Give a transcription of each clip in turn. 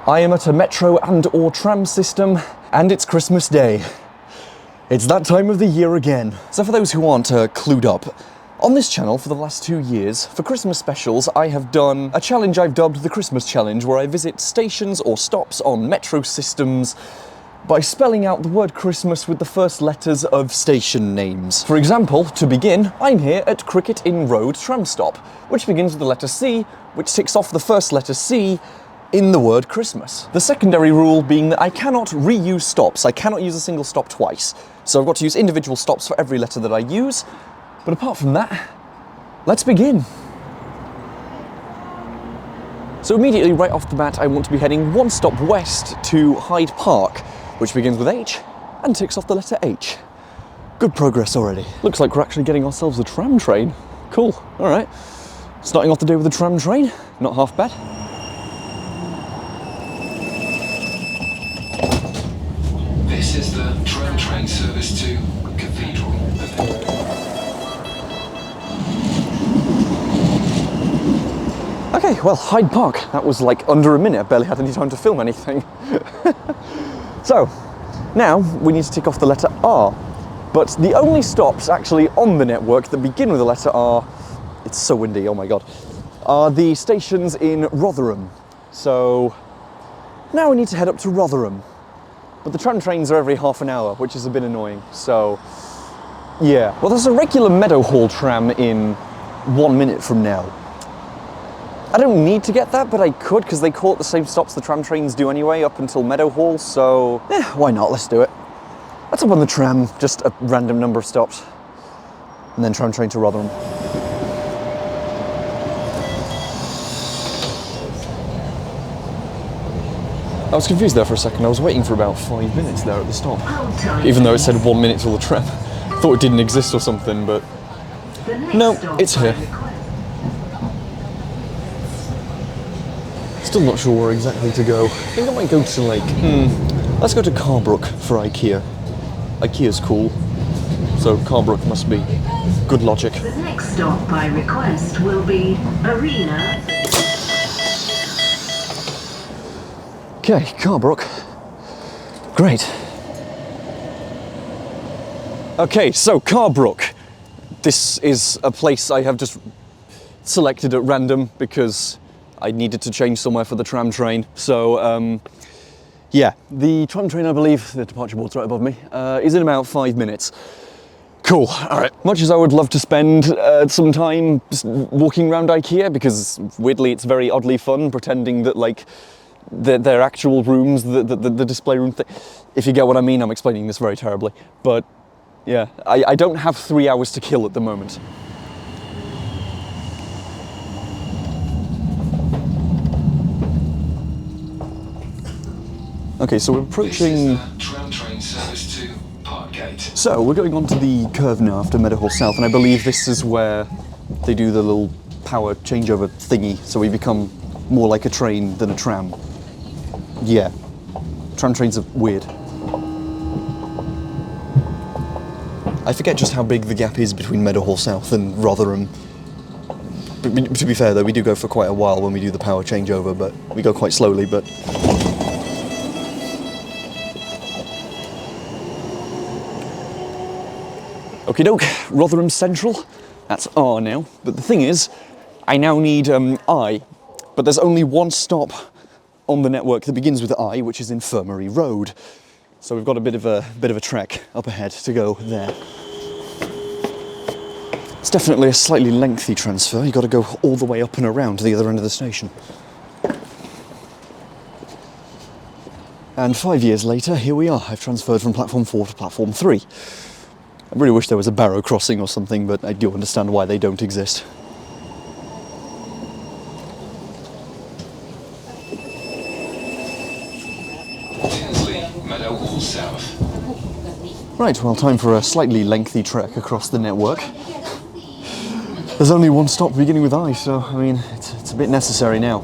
I am at a metro and or tram system, and it's Christmas Day. It's that time of the year again. So for those who aren't clued up, on this channel for the last 2 years, for Christmas specials, I have done a challenge I've dubbed the Christmas Challenge, where I visit stations or stops on metro systems by spelling out the word Christmas with the first letters of station names. For example, to begin, I'm here at Cricket Inn Road tram stop, which begins with the letter C, which ticks off the first letter C in the word Christmas. The secondary rule being that I cannot reuse stops. I cannot use a single stop twice. So I've got to use individual stops for every letter that I use. But apart from that, let's begin. So immediately right off the bat, I want to be heading one stop west to Hyde Park, which begins with H and ticks off the letter H. Good progress already. Looks like we're actually getting ourselves a tram train. Cool, all right. Starting off the day with a tram train, not half bad. This is the tram train service to Cathedral. Okay, well, Hyde Park. That was like under a minute. I barely had any time to film anything. So, now we need to tick off the letter R. But the only stops actually on the network that begin with the letter R, it's so windy, oh my god, are the stations in Rotherham. So, now we need to head up to Rotherham. But the tram trains are every half an hour, which is a bit annoying, so yeah. Well, there's a regular Meadowhall tram in 1 minute from now. I don't need to get that, but I could, because they call it the same stops the tram trains do anyway, up until Meadowhall, so yeah, why not? Let's do it. Let's hop on the tram, just a random number of stops, and then tram train to Rotherham. I was confused there for a second. I was waiting for about 5 minutes there at the stop, even though it said 1 minute till the tram. I thought it didn't exist or something, but no, it's here. Still not sure where exactly to go. I think I might go to like, let's go to Carbrook for IKEA. IKEA's cool, so Carbrook must be good logic. The next stop by request will be Arena. Okay, Carbrook. Great. Okay, so Carbrook. This is a place I have just selected at random because I needed to change somewhere for the tram train. So, yeah, the tram train, I believe, the departure board's right above me, is in about 5 minutes. Cool, all right. Much as I would love to spend some time just walking around IKEA, because weirdly it's very oddly fun pretending that like their actual rooms, the display room thing. If you get what I mean, I'm explaining this very terribly. But yeah, I don't have 3 hours to kill at the moment. Okay, so we're approaching... tram train service to Parkgate. So we're going on to the curve now after Meadowhall South, and I believe this is where they do the little power changeover thingy, so we become more like a train than a tram. Yeah, tram trains are weird. I forget just how big the gap is between Meadowhall South and Rotherham. But to be fair though, we do go for quite a while when we do the power changeover, but we go quite slowly, but... Okie doke, Rotherham Central, that's R now, but the thing is, I now need I, but there's only one stop on the network that begins with I, which is Infirmary Road. So we've got a bit of a trek up ahead to go there. It's definitely a slightly lengthy transfer. You've got to go all the way up and around to the other end of the station. And 5 years later, here we are. I've transferred from platform 4 to platform 3. I really wish there was a barrow crossing or something, but I do understand why they don't exist. Meadowhall South. Right, well, time for a slightly lengthy trek across the network. There's only one stop beginning with I, so, I mean, it's a bit necessary now.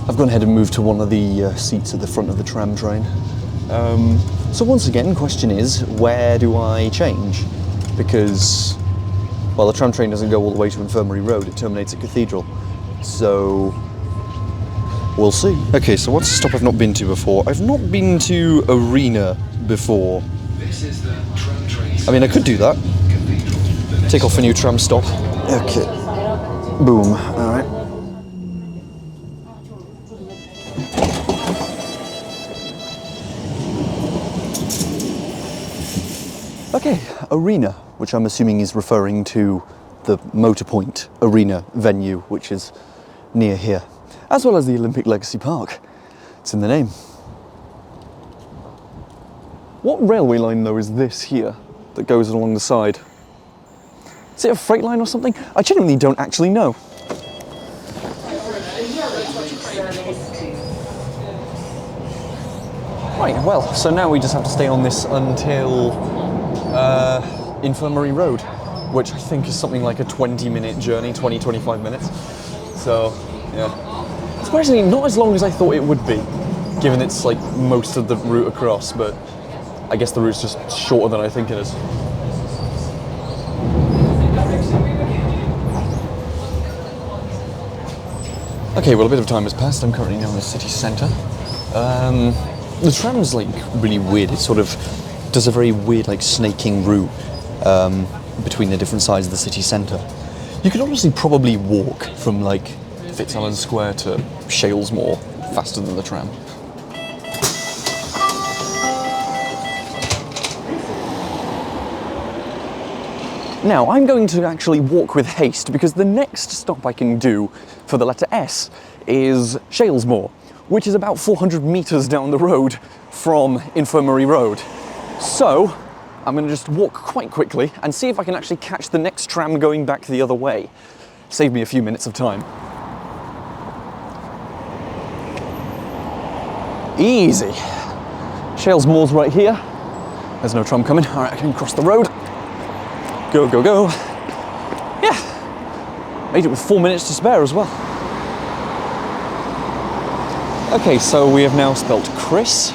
I've gone ahead and moved to one of the seats at the front of the tram train. So once again, question is, where do I change? Because Well, the tram train doesn't go all the way to Infirmary Road, it terminates at Cathedral. So, we'll see. Okay, so what's a stop I've not been to before? I've not been to Arena before. This is the tram train. I mean, I could do that. Take off a new tram stop. Okay. Boom. Alright. Okay, Arena, which I'm assuming is referring to the Motorpoint Arena venue, which is near here, as well as the Olympic Legacy Park. It's in the name. What railway line, though, is this here that goes along the side? Is it a freight line or something? I genuinely don't actually know. Right, well, so now we just have to stay on this until Infirmary Road, which I think is something like a 20-minute journey, 20-25 minutes. So, yeah. Surprisingly, not as long as I thought it would be, given it's like most of the route across, but I guess the route's just shorter than I think it is. Okay, well, a bit of time has passed. I'm currently now in the city centre. The tram's like really weird. It sort of does a very weird, like, snaking route between the different sides of the city centre. You could honestly probably walk from like Fitzallen Square to Shalesmoor faster than the tram. Now, I'm going to actually walk with haste because the next stop I can do for the letter S is Shalesmoor, which is about 400 metres down the road from Infirmary Road. So, I'm going to just walk quite quickly and see if I can actually catch the next tram going back the other way. Save me a few minutes of time. Easy. Shalesmoor's right here. There's no tram coming. All right, I can cross the road. Go, go, go. Yeah, made it with 4 minutes to spare as well. Okay, so we have now spelt Chris.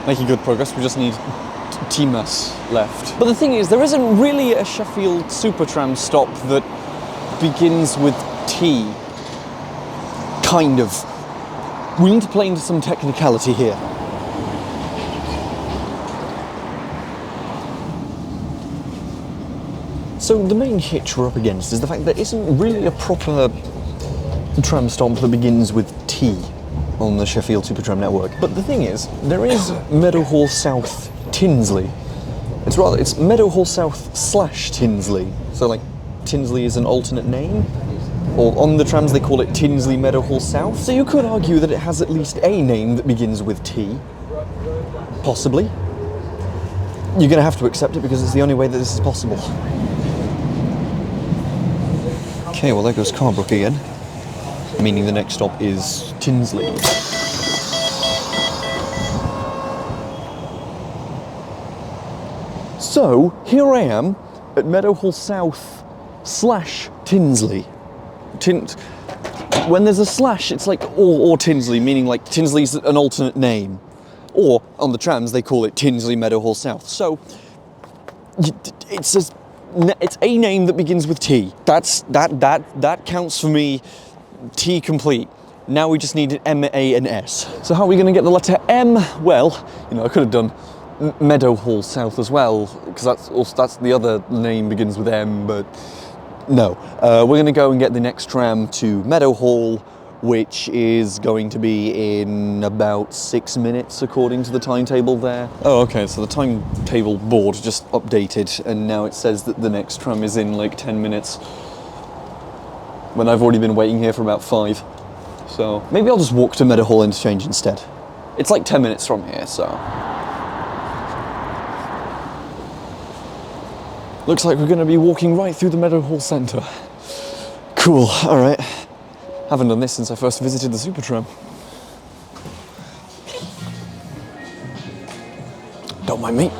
Making good progress, we just need T-Mas left. But the thing is, there isn't really a Sheffield Supertram stop that begins with T. Kind of. We need to play into some technicality here. So the main hitch we're up against is the fact that there isn't really a proper tram stop that begins with T on the Sheffield Supertram network. But the thing is, there is Meadowhall South Tinsley. It's Meadowhall South / Tinsley. So like, Tinsley is an alternate name, or on the trams they call it Tinsley Meadowhall South. So you could argue that it has at least a name that begins with T. Possibly. You're gonna have to accept it because it's the only way that this is possible. Okay, well there goes Carbrook again, meaning the next stop is Tinsley. So, here I am at Meadowhall South / Tinsley. When there's a slash, it's like or Tinsley, meaning like Tinsley's an alternate name. Or, on the trams, they call it Tinsley Meadowhall South. So, it's a name that begins with T. That counts for me. T complete. Now we just need an M, A, and S. So how are we going to get the letter M? Well, I could have done Meadowhall South as well, because that's the other name begins with M, but no. We're going to go and get the next tram to Meadowhall, which is going to be in about 6 minutes according to the timetable there. Oh, okay, so the timetable board just updated, and now it says that the next tram is in like 10 minutes, when I've already been waiting here for about 5. So maybe I'll just walk to Meadowhall Interchange instead. It's like 10 minutes from here, so. Looks like we're going to be walking right through the Meadowhall Centre. Cool, alright. Haven't done this since I first visited the Supertram. Don't mind me.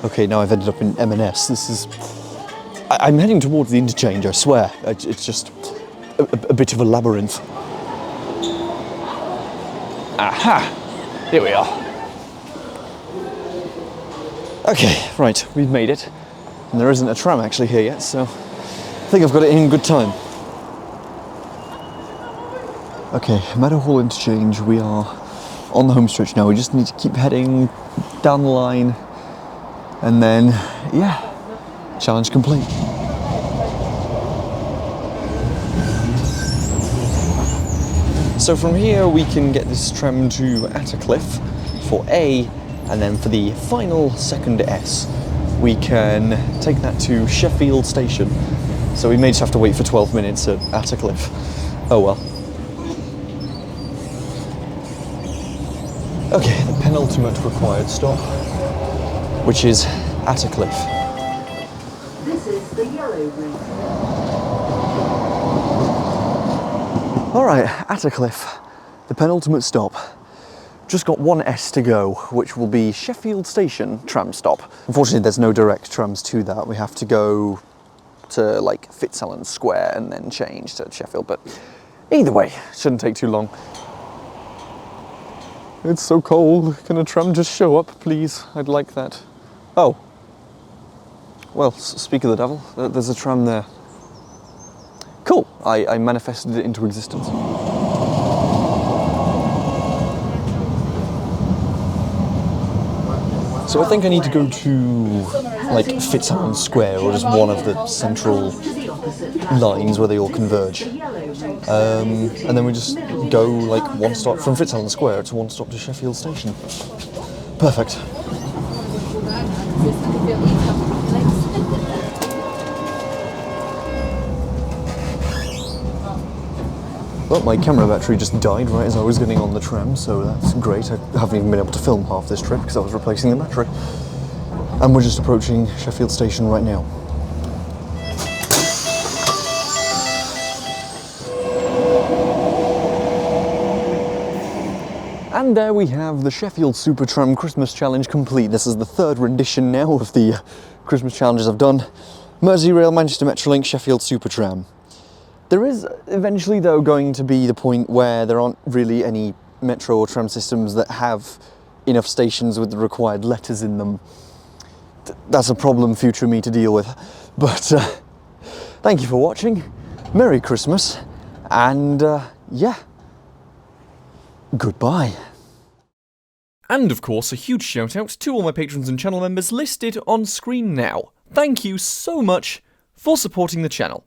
Okay, now I've ended up in M&S. This is... I'm heading towards the interchange, I swear. It's just a bit of a labyrinth. Aha! Here we are. Okay, right, we've made it. And there isn't a tram actually here yet, so I think I've got it in good time. Okay, Meadowhall interchange, we are on the home stretch now. We just need to keep heading down the line, and then, yeah, challenge complete. So from here we can get this tram to Attercliffe for A, and then for the final second S, we can take that to Sheffield station. So we may just have to wait for 12 minutes at Attercliffe. Oh well. Okay, the penultimate required stop, which is Attercliffe. This is the yellow route. Alright, Attercliffe, the penultimate stop. Just got one S to go, which will be Sheffield Station tram stop. Unfortunately, there's no direct trams to that. We have to go to like Fitzallen Square and then change to Sheffield, but either way, shouldn't take too long. It's so cold. Can a tram just show up, please? I'd like that. Oh. Well, speak of the devil, there's a tram there. Cool, I manifested it into existence. So I think I need to go to like Fitzallen Square, or just one of the central lines where they all converge. And then we just go like one stop from Fitzallen Square to one stop to Sheffield Station. Perfect. Well, my camera battery just died right as I was getting on the tram, so that's great. I haven't even been able to film half this trip because I was replacing the battery. And we're just approaching Sheffield Station right now. And there we have the Sheffield Supertram Christmas Challenge complete. This is the third rendition now of the Christmas challenges I've done. Merseyrail, Manchester Metrolink, Sheffield Supertram. There is eventually, though, going to be the point where there aren't really any metro or tram systems that have enough stations with the required letters in them. That's a problem future me to deal with. But thank you for watching. Merry Christmas. And yeah, goodbye. And of course, a huge shout out to all my patrons and channel members listed on screen now. Thank you so much for supporting the channel.